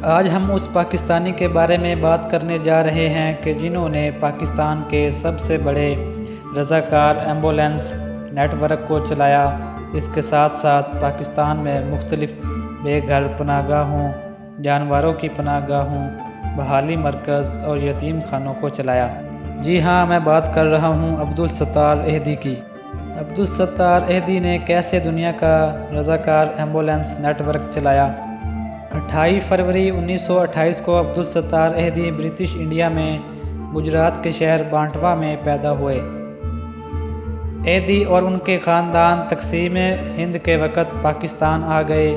آج ہم اس پاکستانی کے بارے میں بات کرنے جا رہے ہیں کہ جنہوں نے پاکستان کے سب سے بڑے رضاکار ایمبولینس نیٹ ورک کو چلایا۔ اس کے ساتھ ساتھ پاکستان میں مختلف بے گھر پناہ گاہوں، جانوروں کی پناہ گاہوں، بحالی مرکز اور یتیم خانوں کو چلایا۔ جی ہاں، میں بات کر رہا ہوں عبدالستار اہدی کی۔ عبدالستار اہدی نے کیسے دنیا کا رضاکار ایمبولینس نیٹ ورک چلایا؟ 28 فروری 1928 کو عبدالستار اہدی برٹش انڈیا میں گجرات کے شہر بانٹوا میں پیدا ہوئے۔ اہدی اور ان کے خاندان تقسیم ہند کے وقت پاکستان آ گئے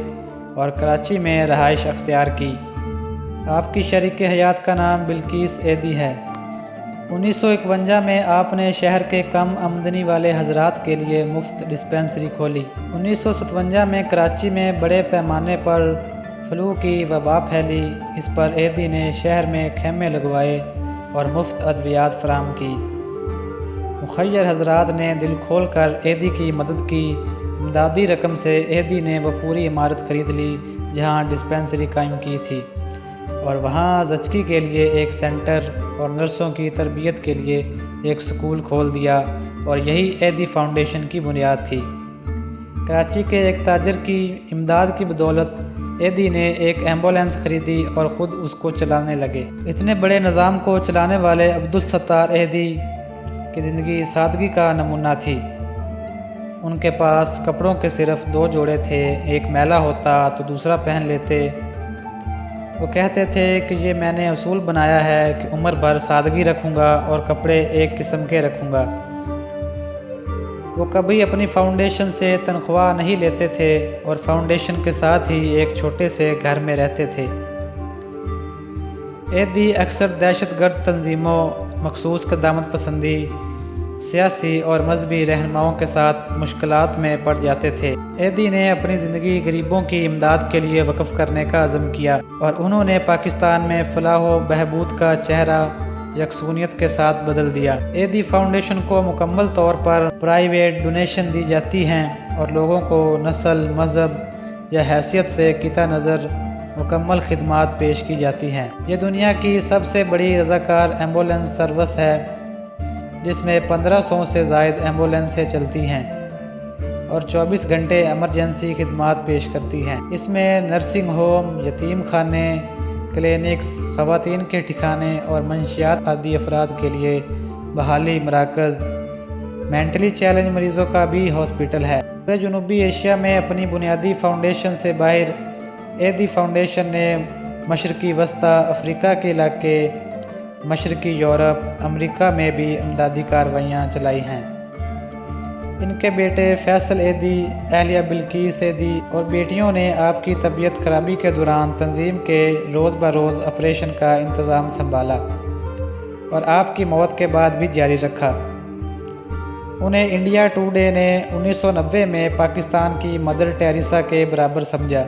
اور کراچی میں رہائش اختیار کی۔ آپ کی شریک حیات کا نام بلقیس اہدی ہے۔ 1951 میں آپ نے شہر کے کم آمدنی والے حضرات کے لیے مفت ڈسپنسری کھولی۔ 1957 میں کراچی میں بڑے پیمانے پر فلو کی وبا پھیلی۔ اس پر اہدی نے شہر میں خیمے لگوائے اور مفت ادویات فراہم کی۔ مخیر حضرات نے دل کھول کر اہدی کی مدد کی۔ امدادی رقم سے اہدی نے وہ پوری عمارت خرید لی جہاں ڈسپنسری قائم کی تھی، اور وہاں زچگی کے لیے ایک سینٹر اور نرسوں کی تربیت کے لیے ایک سکول کھول دیا، اور یہی اہدی فاؤنڈیشن کی بنیاد تھی۔ کراچی کے ایک تاجر کی امداد کی بدولت اہدی نے ایک ایمبولینس خریدی اور خود اس کو چلانے لگے۔ اتنے بڑے نظام کو چلانے والے عبدالستار اہدی کی زندگی سادگی کا نمونہ تھی۔ ان کے پاس کپڑوں کے صرف 2 جوڑے تھے، ایک میلا ہوتا تو دوسرا پہن لیتے۔ وہ کہتے تھے کہ یہ میں نے اصول بنایا ہے کہ عمر بھر سادگی رکھوں گا اور کپڑے ایک قسم کے رکھوں گا۔ وہ کبھی اپنی فاؤنڈیشن سے تنخواہ نہیں لیتے تھے اور فاؤنڈیشن کے ساتھ ہی ایک چھوٹے سے گھر میں رہتے تھے۔ اہدی اکثر دہشت گرد تنظیموں، مخصوص قدامت پسندی، سیاسی اور مذہبی رہنماؤں کے ساتھ مشکلات میں پڑ جاتے تھے۔ اہدی نے اپنی زندگی غریبوں کی امداد کے لیے وقف کرنے کا عزم کیا، اور انہوں نے پاکستان میں فلاح و بہبود کا چہرہ یکسونیت کے ساتھ بدل دیا۔ اہدی فاؤنڈیشن کو مکمل طور پر پرائیویٹ ڈونیشن دی جاتی ہیں اور لوگوں کو نسل، مذہب یا حیثیت سے قطع نظر مکمل خدمات پیش کی جاتی ہیں۔ یہ دنیا کی سب سے بڑی رضاکار ایمبولینس سروس ہے، جس میں 1500 سے زائد ایمبولینسیں چلتی ہیں اور 24 گھنٹے ایمرجنسی خدمات پیش کرتی ہیں۔ اس میں نرسنگ ہوم، یتیم خانے، کلینکس، خواتین کے ٹھکانے اور منشیات عادی افراد کے لیے بحالی مراکز، مینٹلی چیلنج مریضوں کا بھی ہاسپٹل ہے۔ پورے جنوبی ایشیا میں اپنی بنیادی فاؤنڈیشن سے باہر اہدی فاؤنڈیشن نے مشرقی وسطی افریقہ کے علاقے، مشرقی یورپ، امریکہ میں بھی امدادی کارروائیاں چلائی ہیں۔ ان کے بیٹے فیصل اہدی، اہلیہ بلقیس اہدی اور بیٹیوں نے آپ کی طبیعت خرابی کے دوران تنظیم کے روز بروز آپریشن کا انتظام سنبھالا اور آپ کی موت کے بعد بھی جاری رکھا۔ انہیں انڈیا ٹوڈے نے 1990 میں پاکستان کی مدر ٹیریسا کے برابر سمجھا۔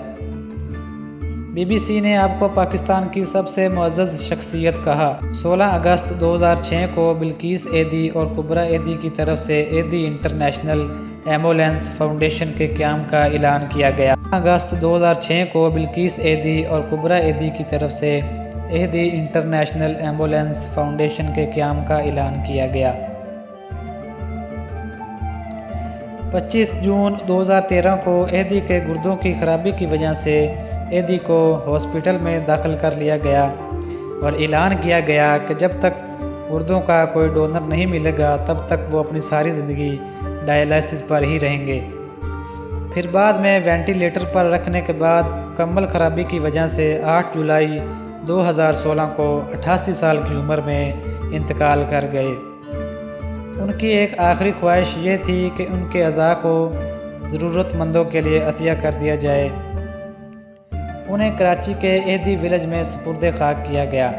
BBC نے آپ کو پاکستان کی سب سے معزز شخصیت کہا۔ 16 اگست 2006 کو بلقیس اہدی اور کبریٰ اہدی کی طرف سے اہدی انٹرنیشنل ایمبولینس فاؤنڈیشن کے قیام کا اعلان کیا گیا۔ 16 اگست 2006 کو بلقیس اہدی اور کبریٰ اہدی کی طرف سے اہدی انٹرنیشنل ایمبولینس فاؤنڈیشن کے قیام کا اعلان کیا گیا۔ 25 جون 2013 کو اہدی کے گردوں کی خرابی کی وجہ سے اہدی کو ہاسپٹل میں داخل کر لیا گیا اور اعلان کیا گیا کہ جب تک گردوں کا کوئی ڈونر نہیں ملے گا تب تک وہ اپنی ساری زندگی ڈائلائسس پر ہی رہیں گے۔ پھر بعد میں وینٹی لیٹر پر رکھنے کے بعد مکمل خرابی کی وجہ سے 8 جولائی 2016 کو 88 سال کی عمر میں انتقال کر گئے۔ ان کی ایک آخری خواہش یہ تھی کہ ان کے اعضاء کو ضرورت مندوں کے لیے عطیہ کر دیا جائے۔ انہیں کراچی کے اہدی ولیج میں سپرد خاک کیا گیا۔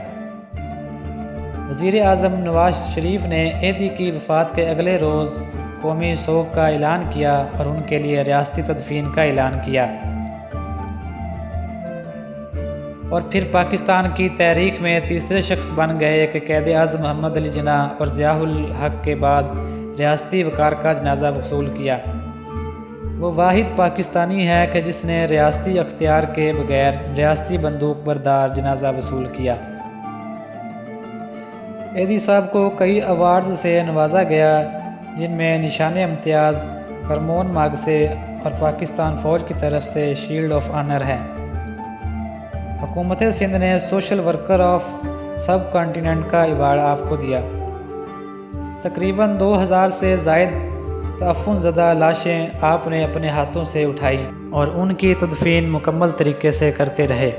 وزیر اعظم نواز شریف نے اہدی کی وفات کے اگلے روز قومی سوگ کا اعلان کیا اور ان کے لیے ریاستی تدفین کا اعلان کیا، اور پھر پاکستان کی تاریخ میں تیسرے شخص بن گئے کہ قائد اعظم محمد علی جناح اور ضیاء الحق کے بعد ریاستی وقار کا جنازہ وصول کیا۔ وہ واحد پاکستانی ہے کہ جس نے ریاستی اختیار کے بغیر ریاستی بندوق بردار جنازہ وصول کیا۔ ایدھی صاحب کو کئی ایوارڈز سے نوازا گیا، جن میں نشان امتیاز، کرمون ماگسے اور پاکستان فوج کی طرف سے شیلڈ آف آنر ہے۔ حکومت سندھ نے social worker of sub continent کا ایوارڈ آپ کو دیا۔ تقریباً 2000 سے زائد تعفن زدہ لاشیں آپ نے اپنے ہاتھوں سے اٹھائی اور ان کی تدفین مکمل طریقے سے کرتے رہے۔